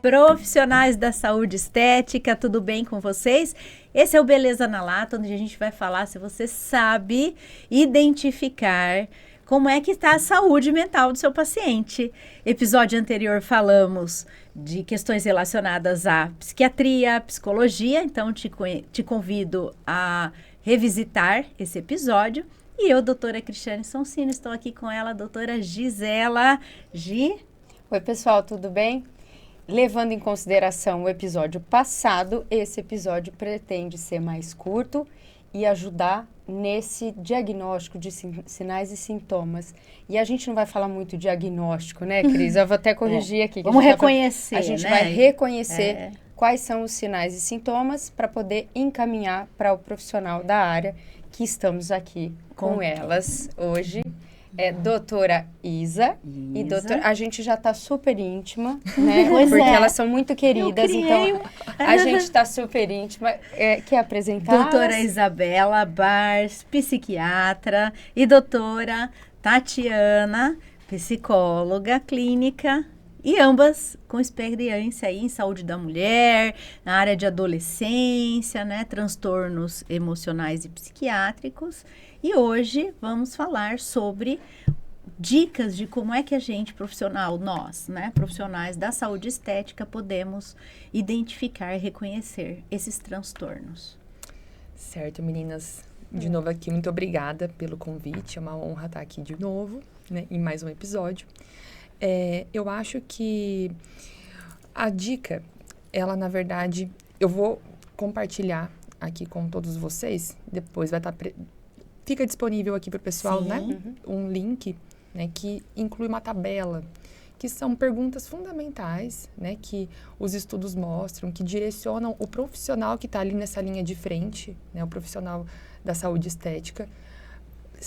Profissionais da saúde estética, tudo bem com vocês? Esse é o Beleza na Lata, onde a gente vai falar se você sabe identificar como é que está a saúde mental do seu paciente. Episódio anterior falamos de questões relacionadas à psiquiatria, à psicologia, então te convido a revisitar esse episódio. E eu, doutora Cristiane Sonsino, estou aqui com ela, doutora Gisela Gi. Oi, pessoal, tudo bem? Levando em consideração o episódio passado, esse episódio pretende ser mais curto e ajudar nesse diagnóstico de sinais e sintomas. E a gente não vai falar muito diagnóstico, né, Cris? Eu vou até corrigir aqui. Vamos reconhecer, A gente né? vai reconhecer quais são os sinais e sintomas para poder encaminhar para o profissional da área que estamos aqui com elas hoje. Doutora Isa e doutora... A gente já está super íntima, né? Porque elas são muito queridas, então a gente está super íntima. Quer apresentar? Doutora Isabela Bars, psiquiatra, e doutora Tatiana, psicóloga clínica, e ambas com experiência aí em saúde da mulher, na área de adolescência, né? Transtornos emocionais e psiquiátricos. E hoje vamos falar sobre dicas de como é que a gente, nós, né, profissionais da saúde estética, podemos identificar e reconhecer esses transtornos. Certo, meninas. De novo aqui, muito obrigada pelo convite. É uma honra estar aqui de novo, né, em mais um episódio. Eu acho que a dica, ela, na verdade, eu vou compartilhar aqui com todos vocês. Depois vai estar... Fica disponível aqui para o pessoal, né? Um link, né, que inclui uma tabela, que são perguntas fundamentais, né, que os estudos mostram, que direcionam o profissional que está ali nessa linha de frente, né, o profissional da saúde estética,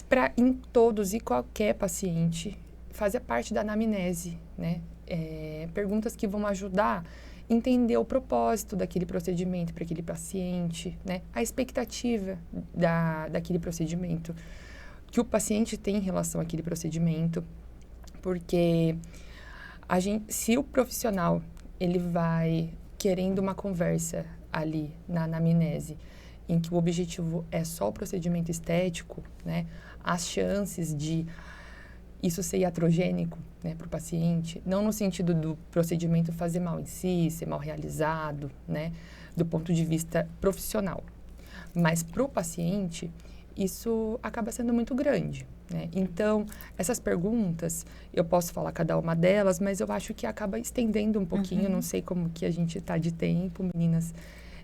para em todos e qualquer paciente fazer parte da anamnese, né? Perguntas que vão ajudar a entender o propósito daquele procedimento para aquele paciente, né? A expectativa daquele procedimento, que o paciente tem em relação àquele procedimento, porque se o profissional ele vai querendo uma conversa ali na anamnese, em que o objetivo é só o procedimento estético, né? As chances de isso ser iatrogênico, né, para o paciente, não no sentido do procedimento fazer mal em si, ser mal realizado, né, do ponto de vista profissional. Mas para o paciente, isso acaba sendo muito grande, né? Então, essas perguntas, eu posso falar cada uma delas, mas eu acho que acaba estendendo um pouquinho, não sei como que a gente está de tempo, meninas.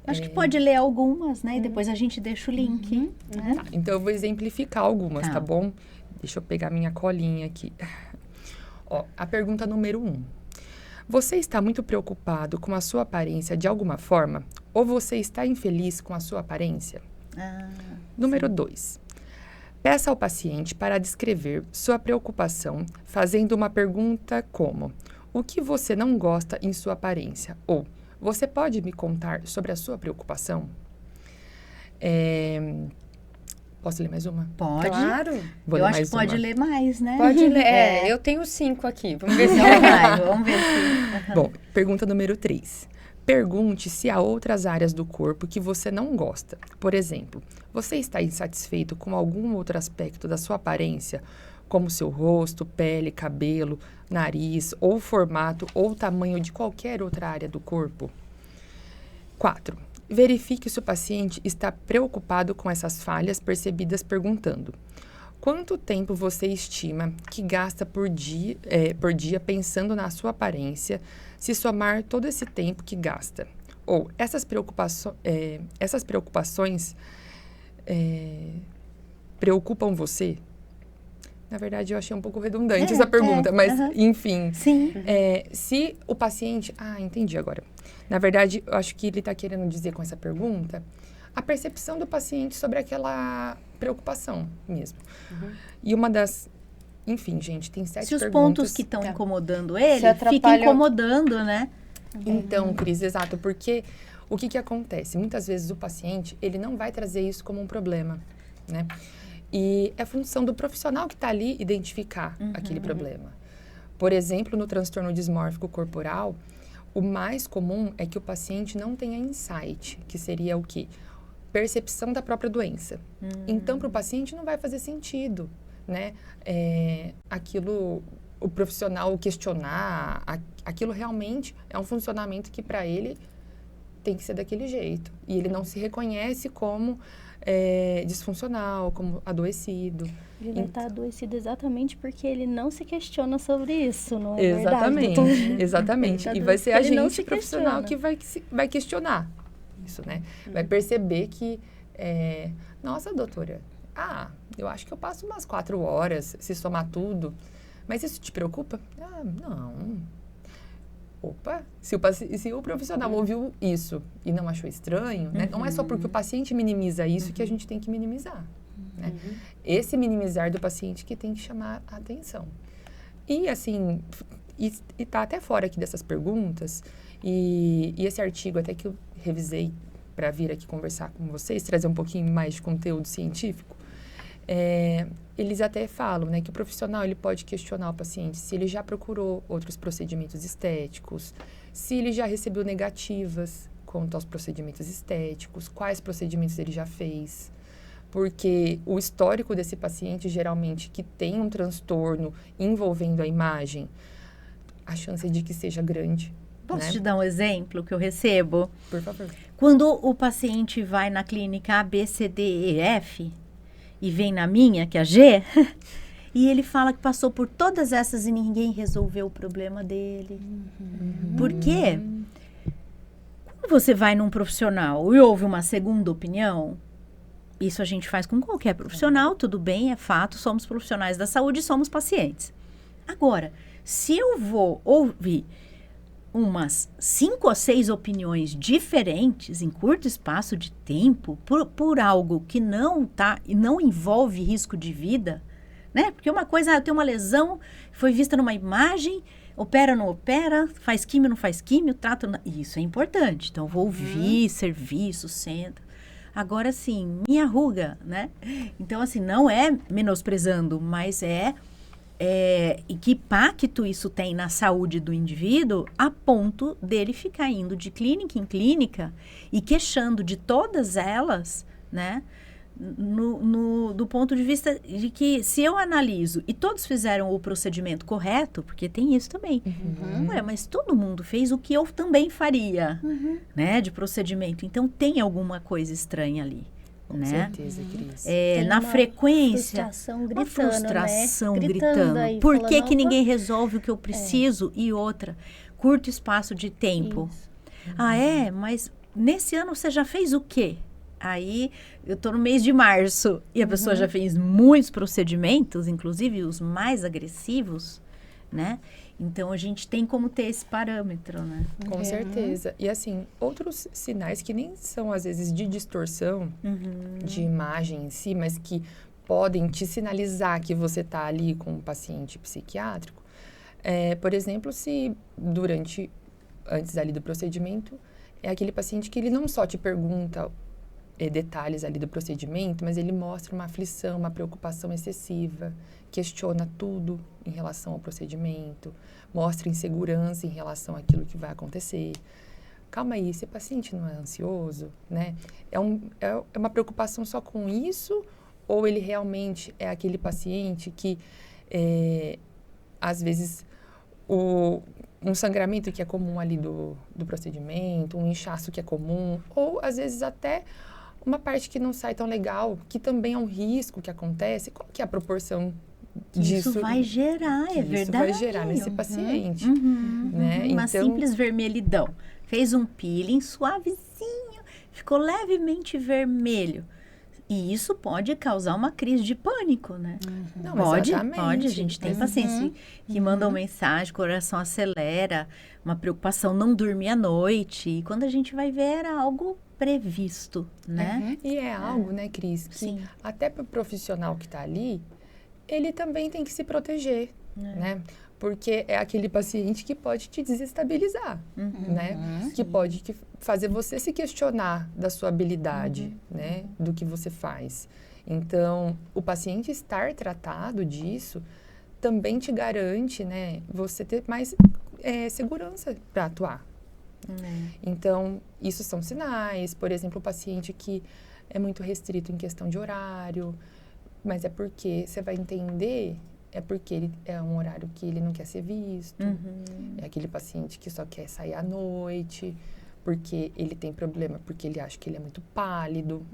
Acho que pode ler algumas, né, e depois a gente deixa o link. Né? Tá, então, eu vou exemplificar algumas, tá bom? Deixa eu pegar minha colinha aqui. Ó, a pergunta número 1. Você está muito preocupado com a sua aparência de alguma forma? Ou você está infeliz com a sua aparência? Número 2. Peça ao paciente para descrever sua preocupação fazendo uma pergunta como: o que você não gosta em sua aparência? Ou, você pode me contar sobre a sua preocupação? Posso ler mais uma? Pode. Claro. Eu acho que pode ler mais, né? Pode ler. Eu tenho 5 aqui. Vamos ver se vamos ver se... Bom, pergunta número 3. Pergunte se há outras áreas do corpo que você não gosta. Por exemplo, você está insatisfeito com algum outro aspecto da sua aparência, como seu rosto, pele, cabelo, nariz, ou formato ou tamanho de qualquer outra área do corpo? 4. Verifique se o paciente está preocupado com essas falhas percebidas perguntando: quanto tempo você estima que gasta por dia pensando na sua aparência, se somar todo esse tempo que gasta? Ou essas preocupações preocupam você? Na verdade, eu achei um pouco redundante essa pergunta, mas enfim. Sim. Se o paciente... entendi agora. Na verdade, eu acho que ele está querendo dizer com essa pergunta a percepção do paciente sobre aquela preocupação mesmo. E uma das... Enfim, gente, tem 7 perguntas. Se os pontos que estão incomodando ele ficam incomodando, né? Então, Cris, exato, porque o que acontece? Muitas vezes o paciente, ele não vai trazer isso como um problema, né? E é função do profissional que está ali identificar aquele problema. Por exemplo, no transtorno dismórfico corporal, o mais comum é que o paciente não tenha insight, que seria o quê? Percepção da própria doença. Então, para o paciente não vai fazer sentido, né? Aquilo, o profissional questionar, aquilo realmente é um funcionamento que para ele tem que ser daquele jeito. E ele não se reconhece como disfuncional, como adoecido. Ele vai estar adoecido exatamente porque ele não se questiona sobre isso, não é Exatamente, verdade, doutor? exatamente. Ele E tá vai ser a adoecido, ele não gente se profissional questiona. que vai questionar isso, né? Vai perceber que, nossa, doutora, eu acho que eu passo umas 4 horas se somar tudo, mas isso te preocupa? Não. Opa, se o profissional ouviu isso e não achou estranho, né? Não é só porque o paciente minimiza isso que a gente tem que minimizar. Né? Esse minimizar do paciente que tem que chamar a atenção. E assim, e tá até fora aqui dessas perguntas, e esse artigo até que eu revisei para vir aqui conversar com vocês, trazer um pouquinho mais de conteúdo científico, eles até falam, né, que o profissional ele pode questionar o paciente se ele já procurou outros procedimentos estéticos, se ele já recebeu negativas quanto aos procedimentos estéticos, quais procedimentos ele já fez. Porque o histórico desse paciente, geralmente, que tem um transtorno envolvendo a imagem, a chance de que seja grande. Posso né? te dar um exemplo que eu recebo? Por favor. Quando o paciente vai na clínica A, B, C, D, E, F e vem na minha, que é a G, e ele fala que passou por todas essas e ninguém resolveu o problema dele. Por quê? Quando você vai num profissional e ouve uma segunda opinião, isso a gente faz com qualquer profissional, tudo bem, é fato, somos profissionais da saúde e somos pacientes. Agora, se eu vou ouvir umas 5 ou 6 opiniões diferentes em curto espaço de tempo por algo que não envolve risco de vida, né? Porque uma coisa, eu tenho uma lesão, foi vista numa imagem, opera, não opera, faz químio, não faz químio, trata... Isso é importante. Então, eu vou ouvir serviço, centro. Agora, sim, minha ruga, né? Então, assim, não é menosprezando, mas e que impacto isso tem na saúde do indivíduo a ponto dele ficar indo de clínica em clínica e queixando de todas elas, né? Do ponto de vista de que se eu analiso e todos fizeram o procedimento correto, porque tem isso também. Ué, mas todo mundo fez o que eu também faria, né? De procedimento. Então tem alguma coisa estranha ali. Com né? certeza, Cris. Na frequência, frustração gritando, uma frustração né? gritando. Aí, Por falando, que "Opa". ninguém resolve o que eu preciso? E outra, curto espaço de tempo. Isso. Mas nesse ano você já fez o quê? Aí, eu tô no mês de março e a pessoa já fez muitos procedimentos, inclusive os mais agressivos, né? Então, a gente tem como ter esse parâmetro, né? Com certeza. E assim, outros sinais que nem são, às vezes, de distorção de imagem em si, mas que podem te sinalizar que você está ali com um paciente psiquiátrico. Por exemplo, se antes ali do procedimento, é aquele paciente que ele não só te pergunta detalhes ali do procedimento, mas ele mostra uma aflição, uma preocupação excessiva, questiona tudo em relação ao procedimento, mostra insegurança em relação àquilo que vai acontecer. Calma aí, esse paciente não é ansioso, né? É uma preocupação só com isso? Ou ele realmente é aquele paciente que, às vezes, um sangramento que é comum ali do procedimento, um inchaço que é comum, ou, às vezes, até uma parte que não sai tão legal, que também é um risco que acontece. Qual que é a proporção disso? Isso vai gerar, é verdade. Isso vai gerar nesse paciente, né? Uma Então, simples vermelhidão. Fez um peeling suavezinho, ficou levemente vermelho. E isso pode causar uma crise de pânico, né? não, Pode. exatamente. A gente tem pacientes que mandam mensagem, coração acelera, uma preocupação, não dormir à noite. E quando a gente vai ver, era algo previsto, né? E é algo, né, Cris, que Sim. até para o profissional que está ali, ele também tem que se proteger, né? Porque é aquele paciente que pode te desestabilizar, né? Que pode fazer você se questionar da sua habilidade, né? Do que você faz. Então, o paciente estar tratado disso também te garante, né? Você ter mais segurança para atuar, Então, isso são sinais. Por exemplo, o paciente que é muito restrito em questão de horário, mas é porque você vai entender, é porque ele é um horário que ele não quer ser visto. É aquele paciente que só quer sair à noite, porque ele tem problema, porque ele acha que ele é muito pálido.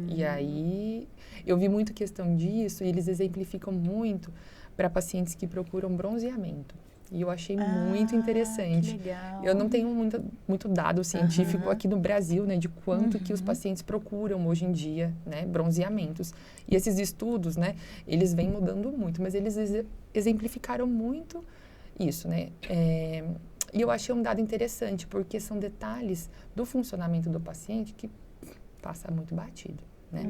E aí, eu vi muito questão disso, e eles exemplificam muito para pacientes que procuram bronzeamento. E eu achei muito interessante. Que legal. Eu não tenho muito dado científico aqui no Brasil, né, de quanto que os pacientes procuram hoje em dia, né, bronzeamentos. E esses estudos, né, eles vêm mudando muito, mas eles exemplificaram muito isso, né. E eu achei um dado interessante, porque são detalhes do funcionamento do paciente que passa muito batido, né.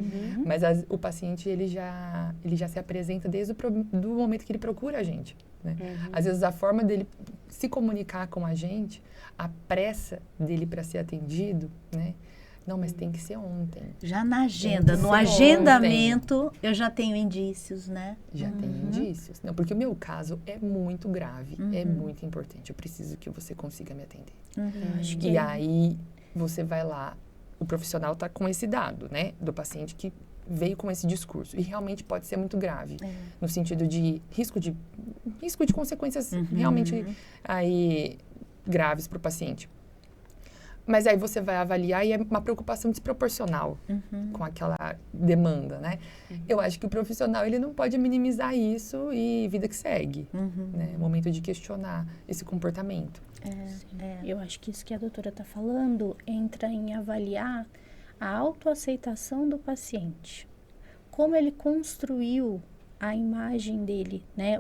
Mas o paciente, ele já se apresenta desde do momento que ele procura a gente. Né? Às vezes a forma dele se comunicar com a gente, a pressa dele para ser atendido, né? Não, mas tem que ser ontem. Já na agenda, no agendamento, eu já tenho indícios, né? Já tem indícios. Não, porque o meu caso é muito grave, é muito importante. Eu preciso que você consiga me atender. Acho E que aí você vai lá, o profissional está com esse dado, né? Do paciente que veio com esse discurso. E realmente pode ser muito grave. No sentido de risco de consequências realmente aí graves para o paciente. Mas aí você vai avaliar e é uma preocupação desproporcional com aquela demanda, né? Eu acho que o profissional, ele não pode minimizar isso e vida que segue. Né? É momento de questionar esse comportamento. Eu acho que isso que a doutora está falando entra em avaliar a autoaceitação do paciente. Como ele construiu a imagem dele, né?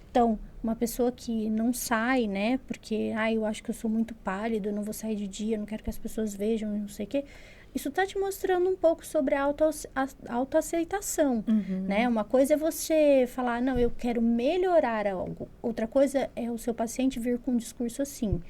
Então, uma pessoa que não sai, né? Porque, eu acho que eu sou muito pálido, eu não vou sair de dia, não quero que as pessoas vejam, não sei o quê. Isso está te mostrando um pouco sobre a autoaceitação, né? Uma coisa é você falar, não, eu quero melhorar algo. Outra coisa é o seu paciente vir com um discurso assim,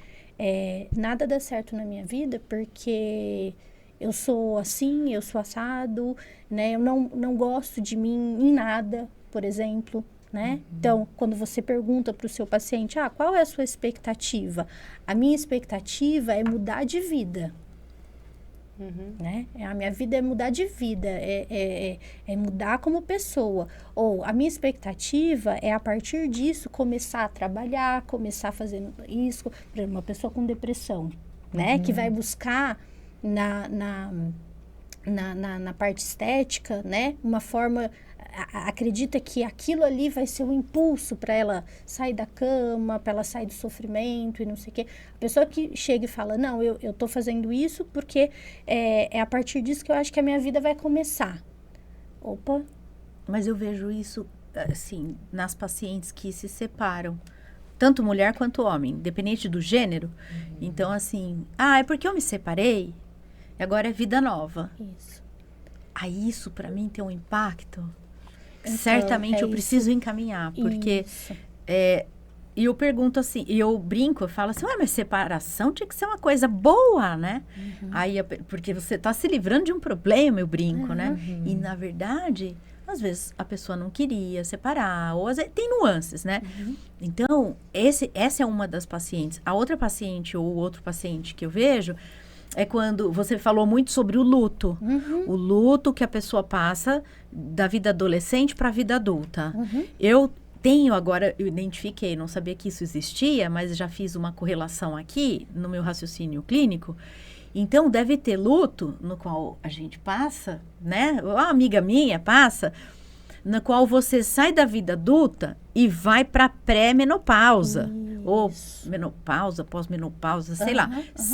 nada dá certo na minha vida porque eu sou assim, eu sou assado, né? Eu não gosto de mim em nada, por exemplo, né? Então, quando você pergunta para o seu paciente, qual é a sua expectativa? A minha expectativa é mudar de vida, né? A minha vida é mudar de vida, é mudar como pessoa. Ou a minha expectativa é, a partir disso, começar a trabalhar, começar fazendo isso. Por exemplo, uma pessoa com depressão, né? Que vai buscar na parte estética, né? Uma forma, acredita que aquilo ali vai ser um impulso para ela sair da cama, para ela sair do sofrimento e não sei o quê. A pessoa que chega e fala, não, eu tô fazendo isso porque é a partir disso que eu acho que a minha vida vai começar. Opa! Mas eu vejo isso, assim, nas pacientes que se separam. Tanto mulher quanto homem, independente do gênero. Então, assim, é porque eu me separei, agora é vida nova. Isso. Aí isso, para mim, tem um impacto. Então, certamente eu preciso encaminhar, porque... E eu pergunto assim, e eu brinco, eu falo assim, mas separação tinha que ser uma coisa boa, né? Aí, porque você está se livrando de um problema, eu brinco, né? E, na verdade... Às vezes a pessoa não queria separar, ou às vezes tem nuances, né? Então, essa é uma das pacientes. A outra paciente ou outro paciente que eu vejo é quando você falou muito sobre o luto. O luto que a pessoa passa da vida adolescente para a vida adulta. Eu identifiquei, não sabia que isso existia, mas já fiz uma correlação aqui no meu raciocínio clínico. Então, deve ter luto no qual a gente passa, né? Uma amiga minha passa, na qual você sai da vida adulta e vai para pré-menopausa. Ou menopausa, pós-menopausa, sei lá.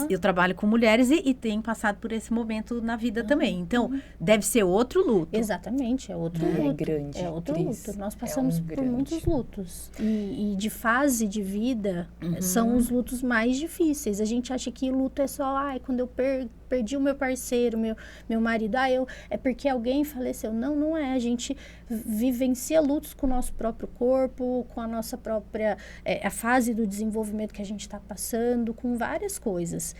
Eu trabalho com mulheres e tenho passado por esse momento na vida também. Então, deve ser outro luto. Exatamente, é outro luto. É grande. É outro luto. Nós passamos por muitos lutos. E de fase de vida, são os lutos mais difíceis. A gente acha que luto é só, quando eu perdi o meu parceiro, meu marido, é porque alguém faleceu. Não, não é. A gente vivencia lutos com o nosso próprio corpo, com a nossa própria... a fase do desenvolvimento que a gente está passando, com várias coisas.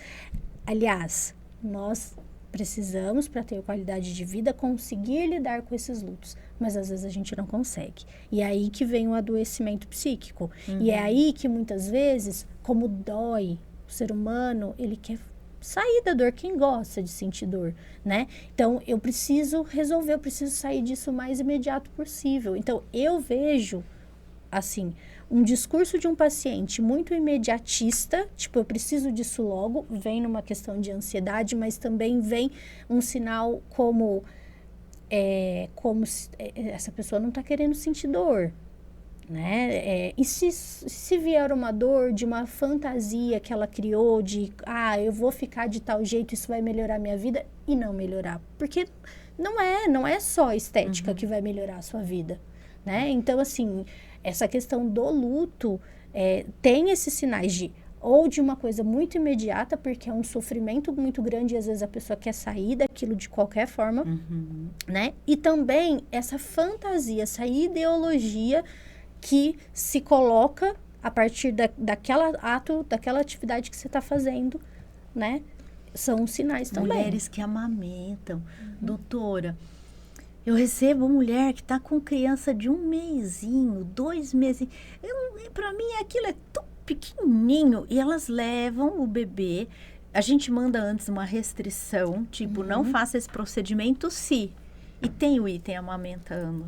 Aliás, nós precisamos, para ter qualidade de vida, conseguir lidar com esses lutos. Mas às vezes a gente não consegue. E é aí que vem o adoecimento psíquico. E é aí que muitas vezes, como dói, O ser humano, ele quer sair da dor, quem gosta de sentir dor, né? Então, eu preciso resolver, eu preciso sair disso o mais imediato possível. Então, eu vejo, assim, um discurso de um paciente muito imediatista, tipo, eu preciso disso logo, vem numa questão de ansiedade, mas também vem um sinal como essa pessoa não está querendo sentir dor, né? E se vier uma dor de uma fantasia que ela criou de, eu vou ficar de tal jeito, isso vai melhorar a minha vida, e não melhorar, porque não é só a estética que vai melhorar a sua vida, né? Então, assim, essa questão do luto tem esses sinais ou de uma coisa muito imediata, porque é um sofrimento muito grande e às vezes a pessoa quer sair daquilo de qualquer forma, né? E também essa fantasia, essa ideologia que se coloca a partir daquela atividade que você está fazendo, né? São sinais também. Mulheres que amamentam. Doutora, eu recebo mulher que está com criança de 1 mesinho, 2 meses. Para mim, aquilo é tão pequenininho. E elas levam o bebê. A gente manda antes uma restrição, tipo, não faça esse procedimento se. E tem o item amamentando.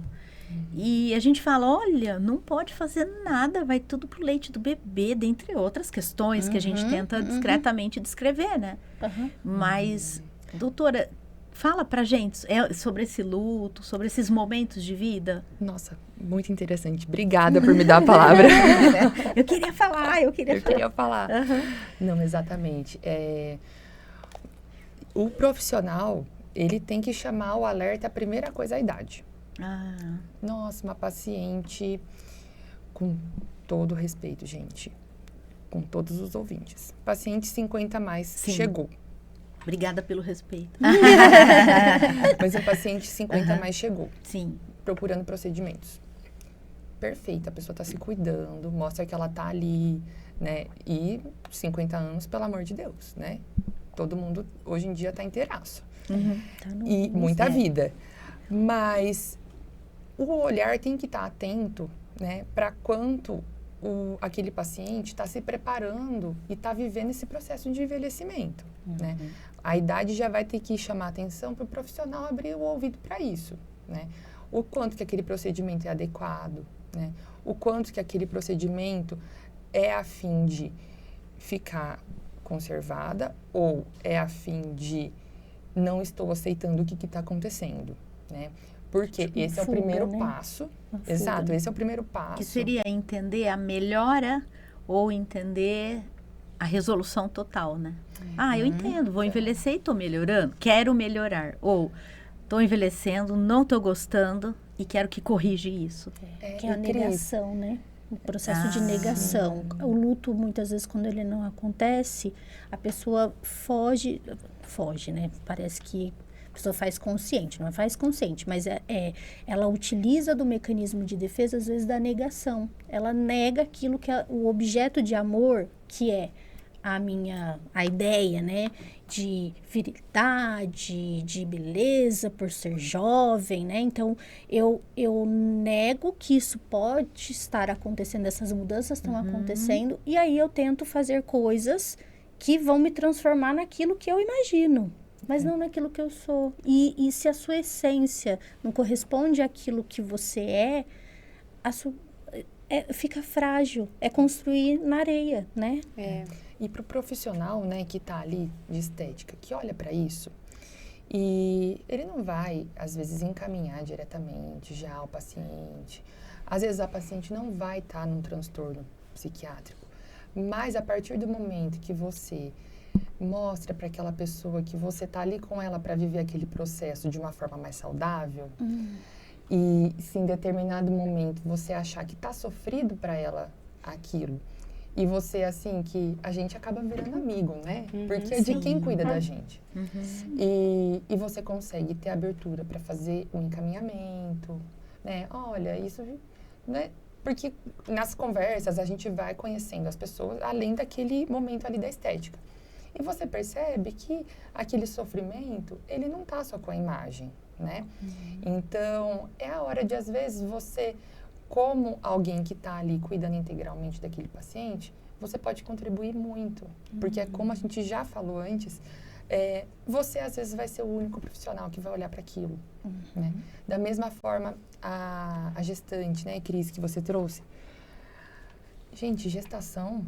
E a gente fala, olha, não pode fazer nada, vai tudo pro leite do bebê, dentre outras questões que a gente tenta discretamente descrever, né? Mas, doutora, fala pra gente sobre esse luto, sobre esses momentos de vida. Nossa, muito interessante. Obrigada por me dar a palavra. Eu queria falar. Não, exatamente. O profissional, ele tem que chamar o alerta, a primeira coisa, a idade. Nossa, uma paciente, com todo respeito, gente, com todos os ouvintes, paciente 50 mais, Sim. chegou. Obrigada pelo respeito. Mas o paciente 50 mais chegou. Sim. Procurando procedimentos. Perfeito, a pessoa está se cuidando, mostra que ela está ali, né? E 50 anos, pelo amor de Deus, né? Todo mundo, hoje em dia, está inteiraço. Tá E muita vida. Mas o olhar tem que estar atento, né, para quanto aquele paciente está se preparando e está vivendo esse processo de envelhecimento, né? A idade já vai ter que chamar atenção para o profissional abrir o ouvido para isso, né? O quanto que aquele procedimento é adequado, né? O quanto que aquele procedimento é a fim de ficar conservada ou é a fim de não estou aceitando o que está acontecendo, né? Porque esse é o primeiro passo. Exato, esse é o primeiro passo. Que seria entender a melhora ou entender a resolução total, né? Eu entendo, vou envelhecer e estou melhorando, quero melhorar. Ou estou envelhecendo, não estou gostando e quero que corrija isso. Que é a negação, né? O processo de negação. O luto, muitas vezes, quando ele não acontece, a pessoa foge, né? Parece que a pessoa faz consciente, não faz consciente, mas ela utiliza do mecanismo de defesa, às vezes, da negação. Ela nega aquilo que é o objeto de amor, que é a ideia, né, de virilidade, de beleza por ser jovem, né? Então, eu nego que isso pode estar acontecendo, essas mudanças estão acontecendo, e aí eu tento fazer coisas que vão me transformar naquilo que eu imagino, mas não naquilo que eu sou. E se a sua essência não corresponde àquilo que você fica frágil. É construir na areia, né? E para o profissional, né, que está ali de estética, que olha para isso, e ele não vai, às vezes, encaminhar diretamente já o paciente. Às vezes, a paciente não vai estar num transtorno psiquiátrico, mas a partir do momento que você mostra para aquela pessoa que você está ali com ela para viver aquele processo de uma forma mais saudável, e se em determinado momento você achar que está sofrido para ela aquilo, e você, assim, que a gente acaba virando amigo, né? Porque é de quem cuida da gente. E você consegue ter abertura para fazer um encaminhamento, né? Olha, isso, né? Porque nas conversas a gente vai conhecendo as pessoas, além daquele momento ali da estética. E você percebe que aquele sofrimento, ele não tá só com a imagem, né? Então, é a hora de, às vezes, você, como alguém que está ali cuidando integralmente daquele paciente, você pode contribuir muito. Porque é como a gente já falou antes, você às vezes vai ser o único profissional que vai olhar para aquilo. Né? Da mesma forma, a gestante, né, Cris, que você trouxe. Gente, gestação,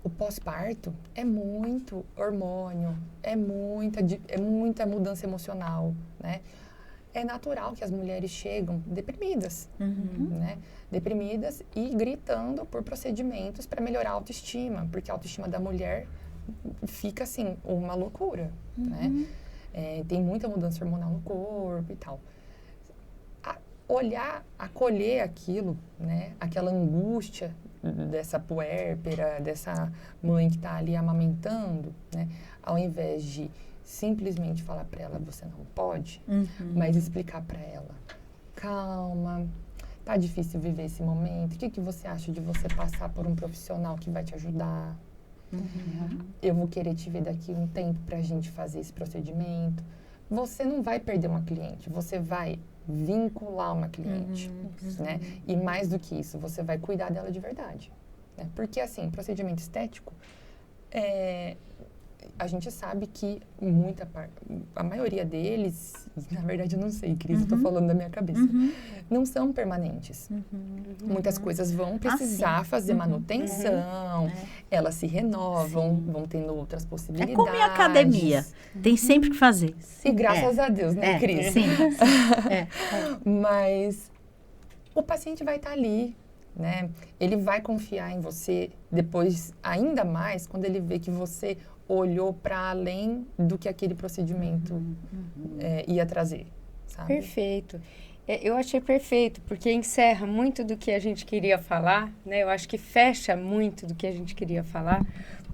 o pós-parto é muito hormônio, é muita mudança emocional, né? É natural que as mulheres chegam deprimidas, né? Deprimidas e gritando por procedimentos para melhorar a autoestima, porque a autoestima da mulher fica, assim, uma loucura, né? Tem muita mudança hormonal no corpo e tal. Acolher aquilo, né? Aquela angústia dessa puérpera, dessa mãe que está ali amamentando, né? Ao invés de simplesmente falar para ela, você não pode, mas explicar para ela, calma, tá difícil viver esse momento, o que você acha de você passar por um profissional que vai te ajudar? Eu vou querer te ver daqui um tempo pra gente fazer esse procedimento. Você não vai perder uma cliente, você vai vincular uma cliente, né? E mais do que isso, você vai cuidar dela de verdade, né? Porque, assim, procedimento estético, a gente sabe que a maioria deles, na verdade eu não sei, Cris, eu tô falando da minha cabeça, não são permanentes. Muitas coisas vão precisar fazer manutenção, elas se renovam, vão tendo outras possibilidades. É como em academia, tem sempre que fazer. E graças a Deus, né, Cris? Sim. Mas o paciente vai estar ali, né? Ele vai confiar em você depois, ainda mais, quando ele vê que você olhou para além do que aquele procedimento ia trazer, sabe? Perfeito. Eu achei perfeito, porque encerra muito do que a gente queria falar, né? Eu acho que fecha muito do que a gente queria falar,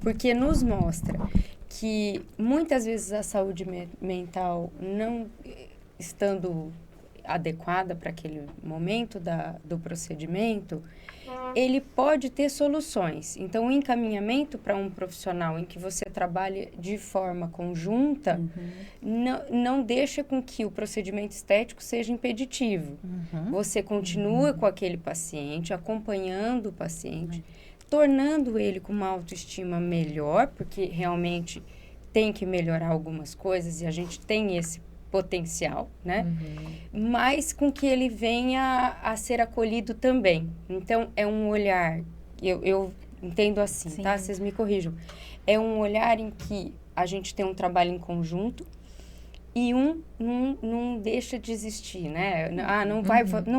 porque nos mostra que muitas vezes a saúde mental não estando adequada para aquele momento do procedimento, ele pode ter soluções. Então, o encaminhamento para um profissional em que você trabalhe de forma conjunta não deixa com que o procedimento estético seja impeditivo. Você continua com aquele paciente, acompanhando o paciente, tornando ele com uma autoestima melhor, porque realmente tem que melhorar algumas coisas e a gente tem esse potencial, né? Mas com que ele venha a ser acolhido também. Então, é um olhar, eu entendo assim, tá? Vocês me corrijam. É um olhar em que a gente tem um trabalho em conjunto e não deixa de existir, né? Não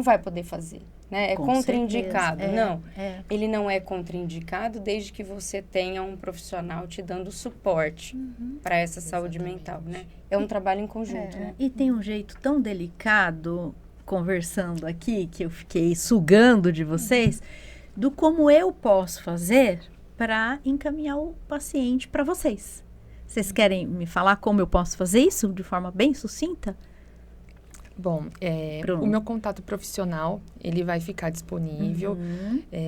vai poder fazer, né? É contraindicado. Não, ele não é contraindicado desde que você tenha um profissional te dando suporte para essa saúde mental, né? É um trabalho em conjunto, né? E tem um jeito tão delicado, conversando aqui, que eu fiquei sugando de vocês, do como eu posso fazer para encaminhar o paciente para vocês. Vocês querem me falar como eu posso fazer isso de forma bem sucinta? Bom, o meu contato profissional, ele vai ficar disponível.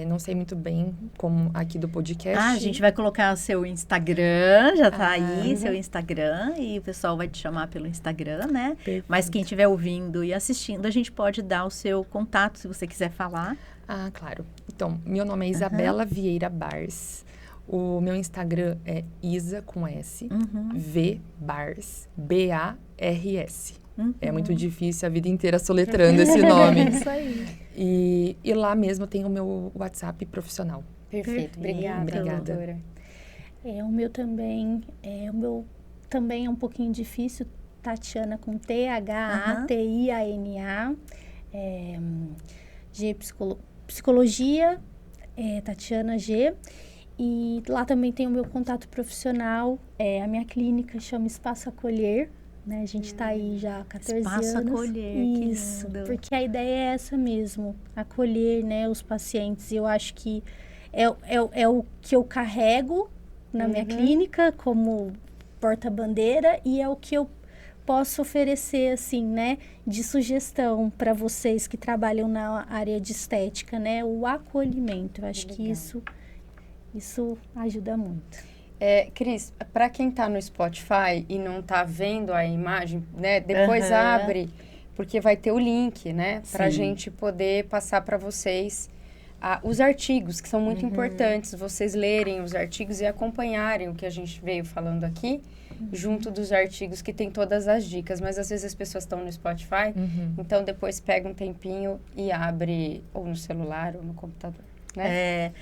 Não sei muito bem como aqui do podcast. A gente vai colocar o seu Instagram, já tá aí, seu Instagram, e o pessoal vai te chamar pelo Instagram, né? Perfeito. Mas quem estiver ouvindo e assistindo, a gente pode dar o seu contato, se você quiser falar. Ah, claro. Então, meu nome é Isabela Vieira Bars. O meu Instagram é Isa com S, V Bars, B-A-R-S. É muito difícil a vida inteira soletrando esse nome. Isso aí. E lá mesmo tem o meu WhatsApp profissional. Perfeito. Obrigada, doutora. O meu também é um pouquinho difícil, Tatiana com T-H-A-T-I-A-N-A. G Psicologia, Tatiana G. E lá também tem o meu contato profissional, a minha clínica chama Espaço Acolher, né? A gente está aí já há 14 Espaço anos. Acolher, Isso, que lindo. porque a ideia é essa mesmo, acolher, né, os pacientes. Eu acho que é o que eu carrego na minha clínica como porta-bandeira e é o que eu posso oferecer, assim, né, de sugestão para vocês que trabalham na área de estética, né, o acolhimento. Eu acho que isso ajuda muito. Cris, para quem está no Spotify e não está vendo a imagem, né, depois abre, porque vai ter o link, né, para a gente poder passar para vocês os artigos, que são muito importantes, vocês lerem os artigos e acompanharem o que a gente veio falando aqui, junto dos artigos que tem todas as dicas. Mas às vezes as pessoas estão no Spotify, então depois pega um tempinho e abre ou no celular ou no computador, né?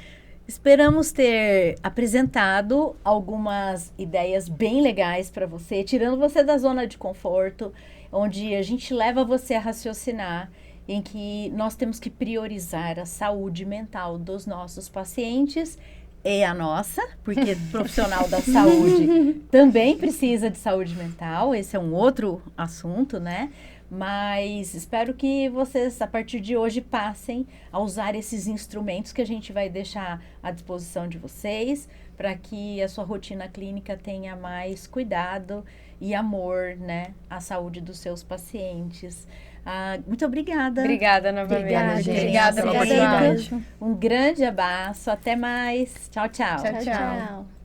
Esperamos ter apresentado algumas ideias bem legais para você, tirando você da zona de conforto, onde a gente leva você a raciocinar em que nós temos que priorizar a saúde mental dos nossos pacientes e a nossa, porque profissional da saúde também precisa de saúde mental, esse é um outro assunto, né? Mas espero que vocês, a partir de hoje, passem a usar esses instrumentos que a gente vai deixar à disposição de vocês, para que a sua rotina clínica tenha mais cuidado e amor, né, à saúde dos seus pacientes. Muito obrigada. Obrigada novamente. Obrigada, Obrigada. Um grande abraço. Até mais. Tchau, tchau. Tchau, tchau. Tchau.